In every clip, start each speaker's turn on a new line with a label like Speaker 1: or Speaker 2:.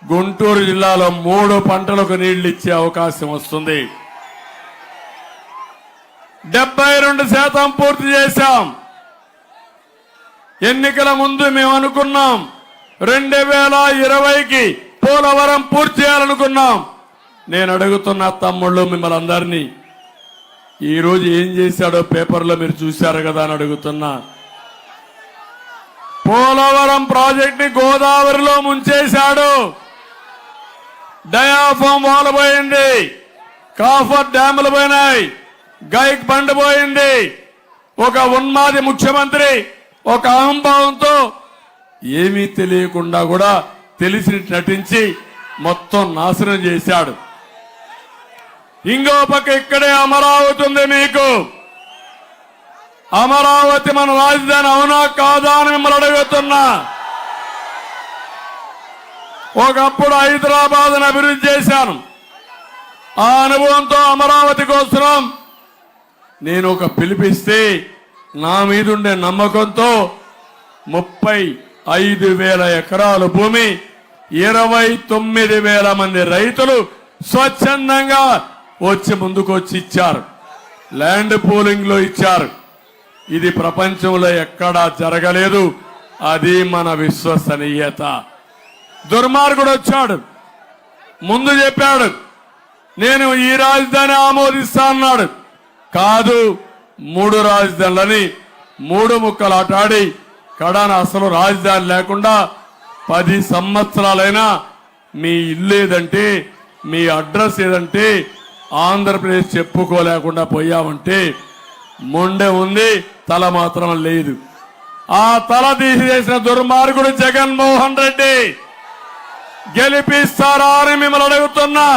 Speaker 1: గుంటూరు జిల్లాలో 3 పంటలకు నీళ్లు ఇచ్చే అవకాశం వస్తుంది. 72% పూర్తి చేశాం. ఎన్నికల ముందు మేము అనుకున్నాం 2020కి పోలవరం పూర్తి చేయాలనుకున్నాం. నేను అడుగుతున్న తమ్ముళ్ళు మిమ్మల్ని అందరినీ ఈరోజు ఏం చేశాడో పేపర్లో మీరు చూశారు కదా అని అడుగుతున్నా. పోలవరం ప్రాజెక్ట్ ని గోదావరిలో ముంచేశాడు. డయాఫామ్ వాల్ పోయింది, కాఫర్ డ్యాములు పోయినాయి, గైక్ బండ్ పోయింది. ఒక ఉన్మాది ముఖ్యమంత్రి ఒక అహంభావంతో ఏమీ తెలియకుండా కూడా తెలిసి నటించి మొత్తం నాశనం చేశాడు. ఇంకో పక్క ఇక్కడే అమరావతి ఉంది. మీకు అమరావతి మన రాజధాని అవునా కాదా అని మిమ్మల్ని అడుగుతున్నా. ఒకప్పుడు హైదరాబాద్ను అభివృద్ధి చేశాను. ఆ అనుభవంతో అమరావతి కోసం నేను ఒక పిలిపిస్తే నా మీదుండే నమ్మకంతో 35,000 ఎకరాల భూమి 29,000 మంది రైతులు స్వచ్ఛందంగా వచ్చి ముందుకు వచ్చి ఇచ్చారు. ల్యాండ్ పూలింగ్ లో ఇచ్చారు. ఇది ప్రపంచంలో ఎక్కడా జరగలేదు. అది మన విశ్వసనీయత. దుర్మార్గుడు వచ్చాడు, ముందు చెప్పాడు నేను ఈ రాజధాని ఆమోదిస్తా అన్నాడు. కాదు 3 రాజధానులని 3 ముక్కలు ఆటాడి కడాన అసలు రాజధాని లేకుండా 10 సంవత్సరాలైనా మీ ఇల్లు ఏదంటే మీ అడ్రస్ ఏదంటే ఆంధ్రప్రదేశ్ చెప్పుకోలేకుండా పోయామంటే మొండె ఉంది, తల మాత్రం లేదు. ఆ తల తీసివేసిన దుర్మార్గుడు జగన్మోహన్ రెడ్డి గెలిపిస్తారా అని మిమ్మల్ని అడుగుతున్నా.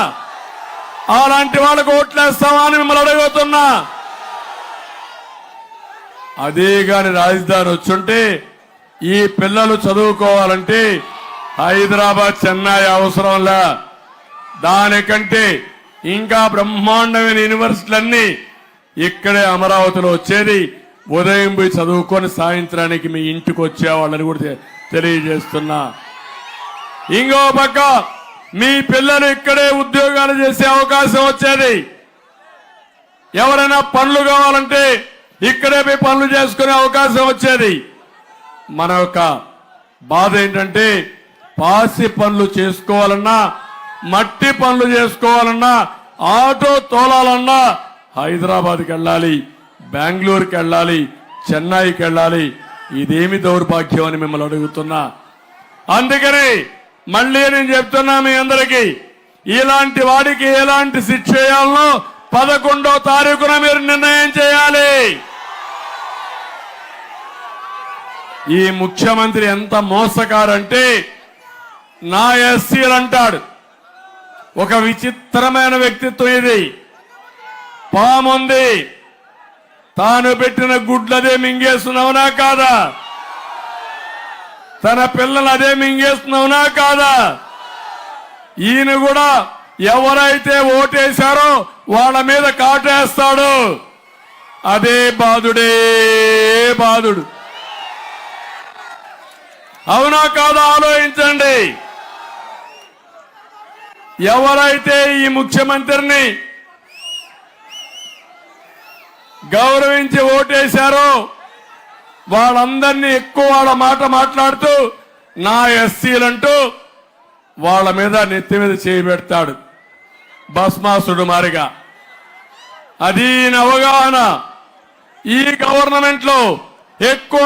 Speaker 1: అలాంటి వాళ్ళకు ఓట్లేస్తామా అని మిమ్మల్ని అడుగుతున్నా. అదే గాని రాజధాని వచ్చుంటే ఈ పిల్లలు చదువుకోవాలంటే హైదరాబాద్ చెన్నై అవసరంలా. దానికంటే ఇంకా బ్రహ్మాండమైన యూనివర్సిటీలన్నీ ఇక్కడే అమరావతిలో వచ్చేది. ఉదయం పోయి చదువుకొని సాయంత్రానికి మీ ఇంటికి వచ్చేవాళ్ళని కూడా తెలియజేస్తున్నా. ఇంకో పక్క మీ పిల్లలు ఇక్కడే ఉద్యోగాలు చేసే అవకాశం వచ్చేది. ఎవరైనా పనులు కావాలంటే ఇక్కడే పోయి పనులు చేసుకునే అవకాశం వచ్చేది. మన యొక్క బాధ ఏంటంటే పాసి పనులు చేసుకోవాలన్నా, మట్టి పనులు చేసుకోవాలన్నా, ఆటో తోలాలన్నా హైదరాబాద్కి వెళ్ళాలి, బెంగళూరుకి వెళ్ళాలి, చెన్నైకి వెళ్ళాలి. ఇదేమి దౌర్భాగ్యం అని మిమ్మల్ని అడుగుతున్నా. అందుకని మళ్ళీ నేను చెప్తున్నా మీ అందరికీ, ఇలాంటి వాడికి ఎలాంటి శిక్ష చేయాలనో 11వ తారీఖున మీరు నిర్ణయం చేయాలి. ఈ ముఖ్యమంత్రి ఎంత మోసగారంటే నా ఎస్సీలు అంటాడు. ఒక విచిత్రమైన వ్యక్తిత్వం ఇది. పాముంది, తాను పెట్టిన గుడ్లదే మింగేస్తున్నావునా కాదా? తన పిల్లలు అదే మింగేస్తున్నావునా కాదా? ఈయన కూడా ఎవరైతే ఓటేశారో వాళ్ళ మీద కాటేస్తాడు. అదే బాధుడే బాధుడు. అవునా కాదా ఆలోచించండి. ఎవరైతే ఈ ముఖ్యమంత్రిని గౌరవించి ఓటేశారో వాళ్ళందరినీ ఎక్కువ వాళ్ళ మాట మాట్లాడుతూ నా ఎస్సీలంటూ వాళ్ళ మీద నెత్తి మీద చేయబెడతాడు భస్మాసుడు మారిగా. అది అవగాహన. ఈ గవర్నమెంట్ లో ఎక్కువ